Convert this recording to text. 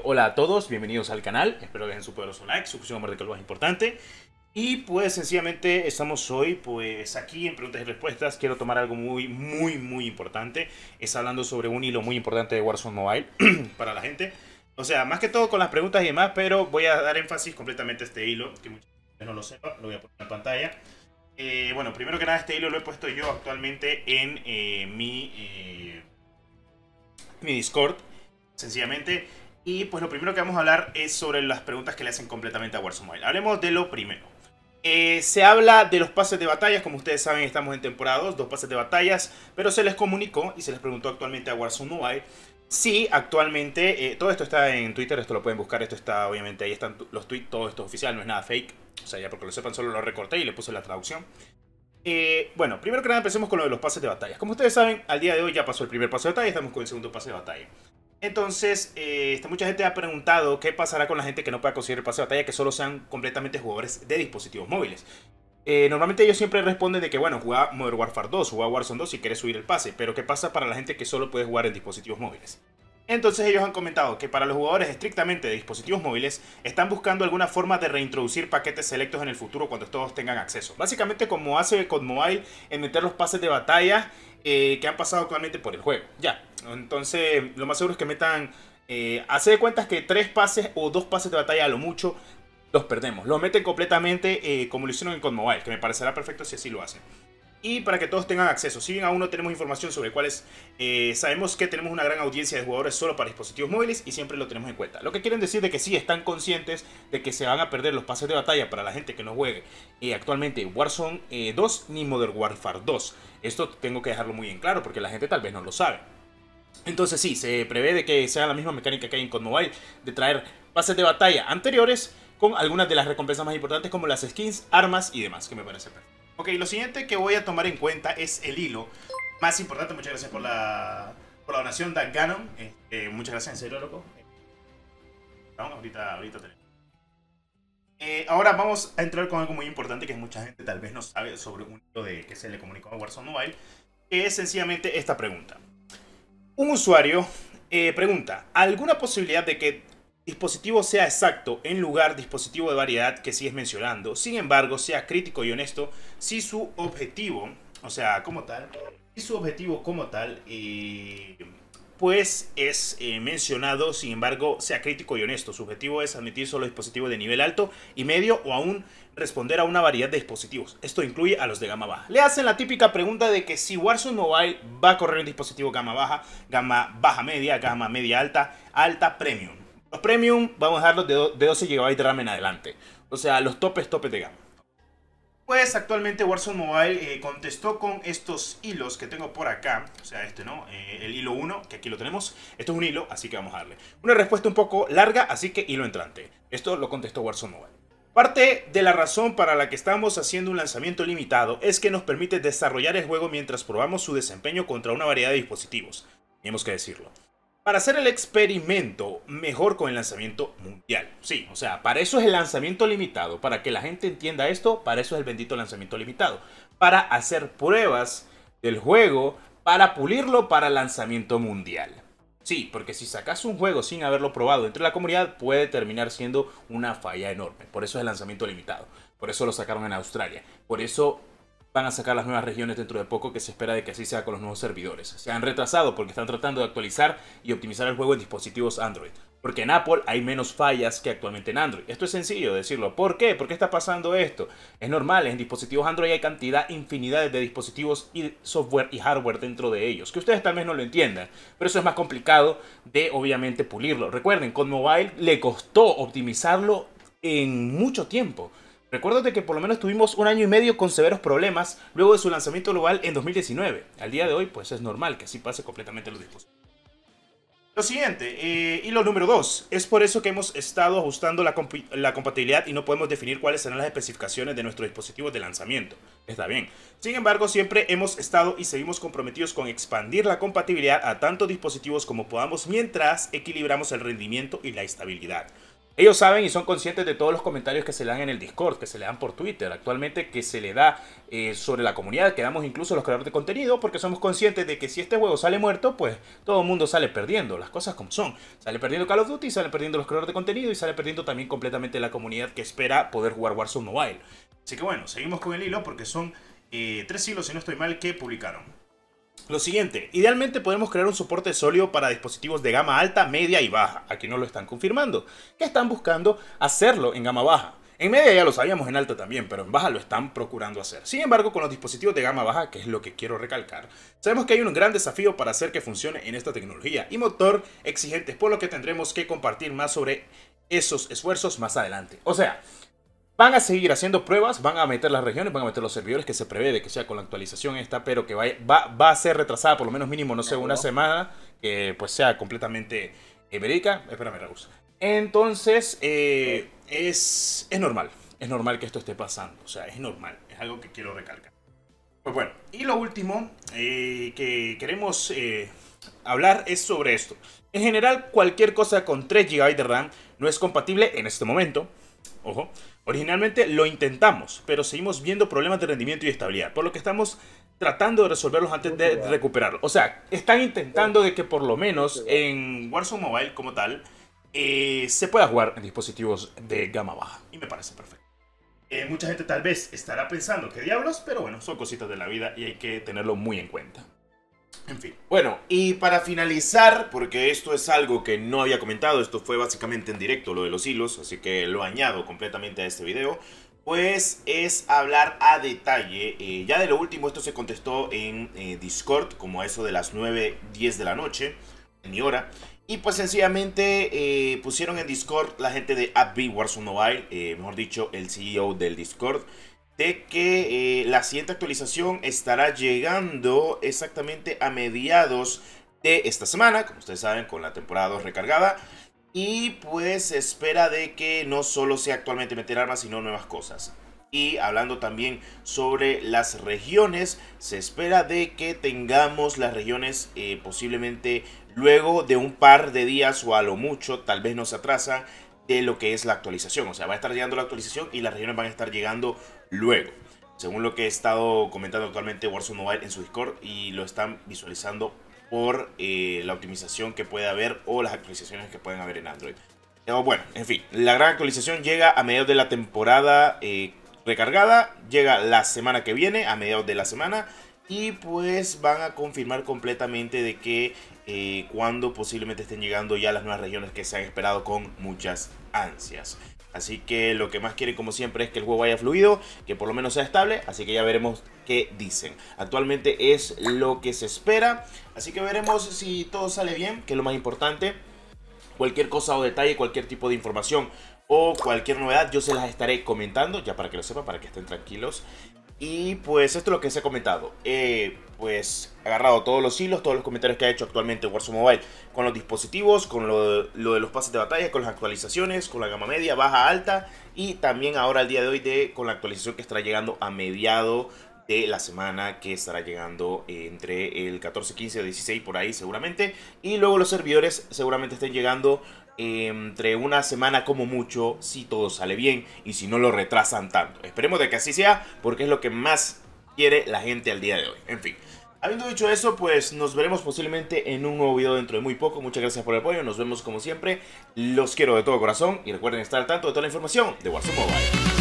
hola a todos, bienvenidos al canal, espero que dejen su poderoso like, su función de que lo más importante. Y pues sencillamente estamos hoy pues aquí en preguntas y respuestas. Quiero tomar algo muy importante. Es hablando sobre un hilo muy importante de Warzone Mobile para la gente. O sea, más que todo con las preguntas y demás, pero voy a dar énfasis completamente a este hilo, que mucha gente no lo sepa, lo voy a poner en pantalla. Bueno, primero que nada este hilo lo he puesto yo actualmente en mi Discord, sencillamente. Y pues lo primero que vamos a hablar es sobre las preguntas que le hacen completamente a Warzone Mobile. Hablemos de lo primero. Se habla de los pases de batallas. Como ustedes saben, estamos en temporada 2 pases de batallas. Pero se les comunicó y se les preguntó actualmente a Warzone Mobile si actualmente, todo esto está en Twitter, esto lo pueden buscar, esto está obviamente, ahí están los tweets, todo esto es oficial, no es nada fake. O sea, ya porque lo sepan, solo lo recorté y le puse la traducción. Bueno, primero que nada empecemos con lo de los pases de batalla. Como ustedes saben, al día de hoy ya pasó el primer pase de batalla, estamos con el segundo pase de batalla. Entonces, mucha gente ha preguntado qué pasará con la gente que no pueda conseguir el pase de batalla, que solo sean completamente jugadores de dispositivos móviles. Normalmente ellos siempre responden de que, bueno, juega Modern Warfare 2, juega Warzone 2 si quieres subir el pase. Pero ¿qué pasa para la gente que solo puede jugar en dispositivos móviles? Entonces ellos han comentado que para los jugadores estrictamente de dispositivos móviles están buscando alguna forma de reintroducir paquetes selectos en el futuro cuando todos tengan acceso. Básicamente como hace COD Mobile en meter los pases de batalla que han pasado actualmente por el juego. Ya, entonces lo más seguro es que metan, hace de cuentas que 3 pases o 2 pases de batalla a lo mucho los perdemos. Los meten completamente como lo hicieron en COD Mobile, que me parecerá perfecto si así lo hacen. Y para que todos tengan acceso. Si bien aún no tenemos información sobre cuáles, sabemos que tenemos una gran audiencia de jugadores solo para dispositivos móviles y siempre lo tenemos en cuenta. Lo que quieren decir de que sí están conscientes de que se van a perder los pases de batalla para la gente que no juegue actualmente Warzone 2 ni Modern Warfare 2. Esto tengo que dejarlo muy en claro porque la gente tal vez no lo sabe. Entonces sí, se prevé de que sea la misma mecánica que hay en COD Mobile, de traer pases de batalla anteriores con algunas de las recompensas más importantes como las skins, armas y demás, que me parece perfecto. Ok, lo siguiente que voy a tomar en cuenta es el hilo más importante. Muchas gracias por la donación, Dan Gannon. Muchas gracias, en serio, loco. Ahorita tenemos. Ahora vamos a entrar con algo muy importante que mucha gente tal vez no sabe sobre un hilo de que se le comunicó a Warzone Mobile, que es sencillamente esta pregunta. Un usuario pregunta, ¿alguna posibilidad de que dispositivo sea exacto en lugar dispositivo de variedad que sigues mencionando? Sin embargo, sea crítico y honesto si su objetivo, o sea, como tal, pues es mencionado, sin embargo, sea crítico y honesto. Su objetivo es admitir solo dispositivos de nivel alto y medio o aún responder a una variedad de dispositivos. Esto incluye a los de gama baja. Le hacen la típica pregunta de que si Warzone Mobile va a correr en dispositivo gama baja media, gama media alta, alta premium. Los premium vamos a dejarlos de 12 GB de RAM en adelante. O sea, los topes de gama. Pues actualmente Warzone Mobile contestó con estos hilos que tengo por acá. O sea, este, ¿no? El hilo 1, que aquí lo tenemos. Esto es un hilo, así que vamos a darle. Una respuesta un poco larga, así que hilo entrante. Esto lo contestó Warzone Mobile. Parte de la razón para la que estamos haciendo un lanzamiento limitado es que nos permite desarrollar el juego mientras probamos su desempeño contra una variedad de dispositivos. Tenemos que decirlo. Para hacer el experimento mejor con el lanzamiento mundial. Sí, o sea, para eso es el lanzamiento limitado. Para que la gente entienda esto, para eso es el bendito lanzamiento limitado. Para hacer pruebas del juego, para pulirlo para el lanzamiento mundial. Sí, porque si sacas un juego sin haberlo probado dentro de la comunidad, puede terminar siendo una falla enorme. Por eso es el lanzamiento limitado. Por eso lo sacaron en Australia. Por eso van a sacar las nuevas regiones dentro de poco, que se espera de que así sea con los nuevos servidores. Se han retrasado porque están tratando de actualizar y optimizar el juego en dispositivos Android. Porque en Apple hay menos fallas que actualmente en Android. Esto es sencillo decirlo. ¿Por qué? ¿Por qué está pasando esto? Es normal, en dispositivos Android hay infinidad de dispositivos y software y hardware dentro de ellos. Que ustedes tal vez no lo entiendan, pero eso es más complicado de obviamente pulirlo. Recuerden, con Mobile le costó optimizarlo en mucho tiempo. Recuerdo de que por lo menos tuvimos un año y medio con severos problemas luego de su lanzamiento global en 2019. Al día de hoy, pues es normal que así pase completamente los dispositivos. Lo siguiente, hilo número 2. Es por eso que hemos estado ajustando la compatibilidad y no podemos definir cuáles serán las especificaciones de nuestros dispositivos de lanzamiento. Está bien. Sin embargo, siempre hemos estado y seguimos comprometidos con expandir la compatibilidad a tantos dispositivos como podamos mientras equilibramos el rendimiento y la estabilidad. Ellos saben y son conscientes de todos los comentarios que se le dan en el Discord, que se le dan por Twitter, actualmente que se le da sobre la comunidad, que damos incluso los creadores de contenido, porque somos conscientes de que si este juego sale muerto, pues todo el mundo sale perdiendo, las cosas como son. Sale perdiendo Call of Duty, sale perdiendo los creadores de contenido y sale perdiendo también completamente la comunidad que espera poder jugar Warzone Mobile. Así que bueno, seguimos con el hilo porque son 3 hilos, si no estoy mal, que publicaron. Lo siguiente, idealmente podemos crear un soporte sólido para dispositivos de gama alta, media y baja. Aquí no lo están confirmando, que están buscando hacerlo en gama baja. En media ya lo sabíamos, en alta también, pero en baja lo están procurando hacer. Sin embargo, con los dispositivos de gama baja, que es lo que quiero recalcar, sabemos que hay un gran desafío para hacer que funcione en esta tecnología y motor exigentes, por lo que tendremos que compartir más sobre esos esfuerzos más adelante. O sea, van a seguir haciendo pruebas, van a meter las regiones, van a meter los servidores que se prevé de que sea con la actualización esta, pero que va a ser retrasada por lo menos mínimo, no sé, una semana, que pues sea completamente verídica. Espérame, Raúl. Entonces, es normal que esto esté pasando, o sea, es normal, es algo que quiero recalcar. Pues bueno, y lo último que queremos hablar es sobre esto. En general, cualquier cosa con 3 GB de RAM no es compatible en este momento. Ojo, originalmente lo intentamos, pero seguimos viendo problemas de rendimiento y estabilidad, por lo que estamos tratando de resolverlos antes de recuperarlo. O sea, están intentando de que por lo menos en Warzone Mobile como tal se pueda jugar en dispositivos de gama baja, y me parece perfecto. Mucha gente tal vez estará pensando que diablos, pero bueno, son cositas de la vida y hay que tenerlo muy en cuenta. En fin. Bueno, y para finalizar, porque esto es algo que no había comentado, esto fue básicamente en directo lo de los hilos, así que lo añado completamente a este video, pues es hablar a detalle, ya de lo último. Esto se contestó en Discord, como a eso de las 9:10 de la noche, en mi hora, y pues sencillamente pusieron en Discord la gente de AppB Warzone Mobile, mejor dicho, el CEO del Discord, de que la siguiente actualización estará llegando exactamente a mediados de esta semana, como ustedes saben, con la temporada 2 recargada. Y pues se espera de que no solo sea actualmente meter armas, sino nuevas cosas. Y hablando también sobre las regiones, se espera de que tengamos las regiones posiblemente luego de un par de días o a lo mucho, tal vez no se atrasa, de lo que es la actualización. O sea, va a estar llegando la actualización y las regiones van a estar llegando luego, según lo que he estado comentando actualmente Warzone Mobile en su Discord, y lo están visualizando por la optimización que puede haber o las actualizaciones que pueden haber en Android. Bueno, en fin, la gran actualización llega a mediados de la temporada recargada, llega la semana que viene, a mediados de la semana, y pues van a confirmar completamente de que cuando posiblemente estén llegando ya las nuevas regiones que se han esperado con muchas ansias. Así que lo que más quieren, como siempre, es que el juego vaya fluido, que por lo menos sea estable, así que ya veremos qué dicen. Actualmente es lo que se espera, así que veremos si todo sale bien, que es lo más importante. Cualquier cosa o detalle, cualquier tipo de información o cualquier novedad, yo se las estaré comentando, ya para que lo sepan, para que estén tranquilos. Y pues esto es lo que se ha comentado. Pues agarrado todos los hilos, todos los comentarios que ha hecho actualmente Warzone Mobile con los dispositivos, con lo de los pases de batalla, con las actualizaciones, con la gama media, baja, alta, y también ahora al día de hoy con la actualización que estará llegando a mediado de la semana, que estará llegando entre el 14, 15 o 16 por ahí seguramente. Y luego los servidores seguramente estén llegando entre una semana como mucho, si todo sale bien y si no lo retrasan tanto. Esperemos de que así sea, porque es lo que más quiere la gente al día de hoy. En fin, habiendo dicho eso, pues nos veremos posiblemente en un nuevo video dentro de muy poco. Muchas gracias por el apoyo, nos vemos como siempre. Los quiero de todo corazón y recuerden estar al tanto de toda la información de Warzone Mobile.